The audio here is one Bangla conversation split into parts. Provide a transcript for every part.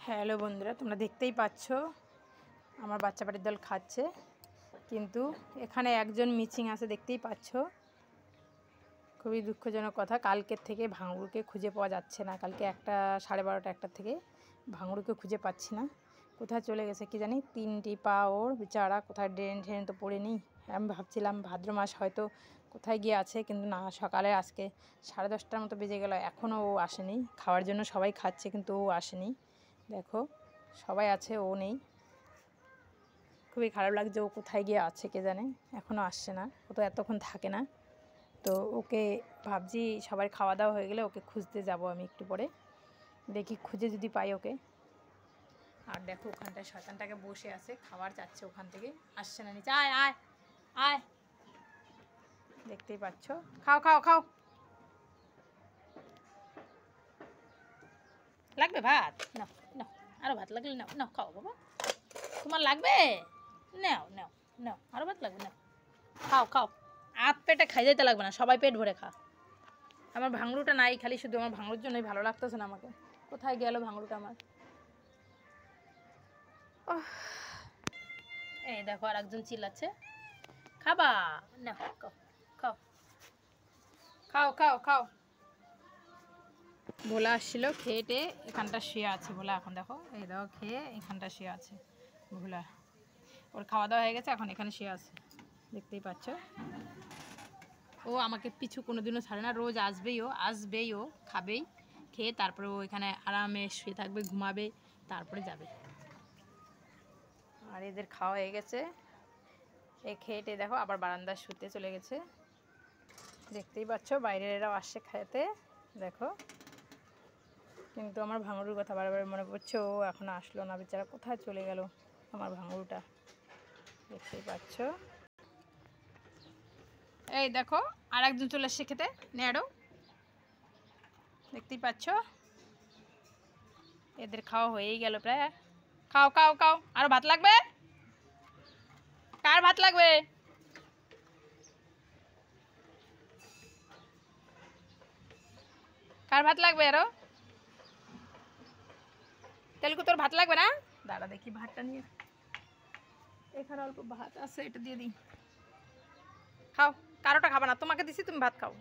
হ্যালো বন্ধুরা, তোমরা দেখতেই পাচ্ছ আমার বাচ্চা পাটির দল খাচ্ছে, কিন্তু এখানে একজন মিসিং আছে, দেখতেই পাচ্ছ। খুবই দুঃখজনক কথা, কালকের থেকে ভাঙড়ুকে খুঁজে পাওয়া যাচ্ছে না। কালকে 12:30 1টার থেকে ভাঙড়ুকে খুঁজে পাচ্ছি না, কোথায় চলে গেছে কি জানি। 3টি পা ওর, বেচারা কোথায় ড্রেন ঠ্রেন তো পড়ে নি। আমি ভাবছিলাম ভাদ্র মাস হয়তো কোথায় গিয়ে আছে, কিন্তু না, সকালে আজকে 10:30টার মতো বেজে গেল, এখনও ও আসেনি। খাওয়ার জন্য সবাই খাচ্ছে, কিন্তু ও আসেনি। দেখো সবাই আছে, ও নেই। খুবই খারাপ লাগছে, ও কোথায় গিয়ে আছে কে জানে, এখনও আসছে না। ও তো এতক্ষণ থাকে না। তো ওকে ভাবছি সবাই খাওয়া দাওয়া হয়ে গেলে ওকে খুঁজতে যাব আমি একটু পরে, দেখি খুঁজে যদি পাই ওকে। আর দেখো ওখানটায় শয়তানটাকে বসে আছে, খাবার চাচ্ছে, ওখান থেকে আসছে না নিচে। আয় আয় আয়, দেখতেই পাচ্ছ। খাও খাও খাও, লাগবে ভাত? নাও নাও, আরও ভাত লাগলে নাও নাও, খাও বাবা। তোমার লাগবে? নাও নাও নাও, আরও ভাত লাগবে? নাও খাও খাও, আধ পেটে খাই যেতে লাগবে না, সবাই পেট ভরে খা। আমার ভাঙড়ুটা নাই, খালি শুধু আমার ভাঙড়ুর জন্যই ভালো লাগতেছে না আমাকে। কোথায় গেল ভাঙড়ুটা আমার? এই দেখো আর একজন চিল্লাচ্ছে, খাবা? না, খাও খাও খাও খাও খাও। ভোলা আসছিল, খেয়ে এখানটা শুয়ে আছে ভোলা। এখন দেখো, এই দেখো খেয়ে এখানটা শুয়ে আছে ভোলা। ওর খাওয়া দাওয়া হয়ে গেছে, এখন এখানে শুয়ে আছে, দেখতেই পাচ্ছ। ও আমাকে পিছু কোনোদিনও ছাড়ে না, রোজ আসবেই, ও খাবেই, খেয়ে তারপরে ও এখানে আরামে শুয়ে থাকবে, ঘুমাবে, তারপরে যাবে। আর এদের খাওয়া হয়ে গেছে, এ খেয়ে দেখো আবার বারান্দায় শুতে চলে গেছে, দেখতেই পাচ্ছ। বাইরের এরাও আসছে খেতে, দেখো। কিন্তু আমার ভাঙড়ুর কথা বারবার মনে পড়ছে, ও এখনো আসলো না, বেচারা কোথায় চলে গেল আমার ভাঙড়ুটা, দেখতেই পাচ্ছ। এই দেখো আর একজন চলে এসছে খেতে, নেড়ো, দেখতেই পাচ্ছ। এদের খাওয়া হয়েই গেল প্রায়। খাও খাও খাও, আরো ভাত লাগবে? কার ভাত লাগবে? কার ভাত লাগবে আরো? তেলকু তোর ভাত লাগবে না? দাঁড়া দেখি ভাতটা নিয়ে, এখানে অল্প ভাত আছে, এটা দিয়ে দিই, খাও। কারোটা খাবা না, তোমাকে দিছি, তুমি ভাত খাও।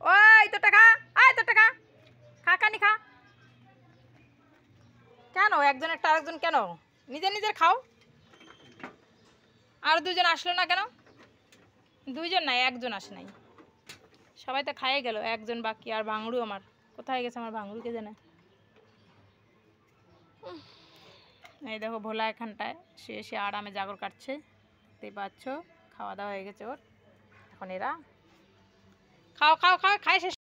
ওই তোরটা খা, আয় তোরটা খা, খা কানি খা। কেন একজন একটা আরেকজন কেন? নিজের খাও। আর দুজন আসলো না কেন? দুইজন নাই, একজন আসে নাই, সবাই তো খাইয়ে গেল, একজন বাকি। আর ভাঙড়ু আমার কোথায় গেছে? আমার ভাঙড়ুকে জানে। এই দেখো ভোলা এখানটায় সে আরামে জাগর কাটছে, দেখতেই পাচ্ছ। খাওয়া দাওয়া হয়ে গেছে ওর, এখন এরা খাও খাও খাও, খাই শেষ।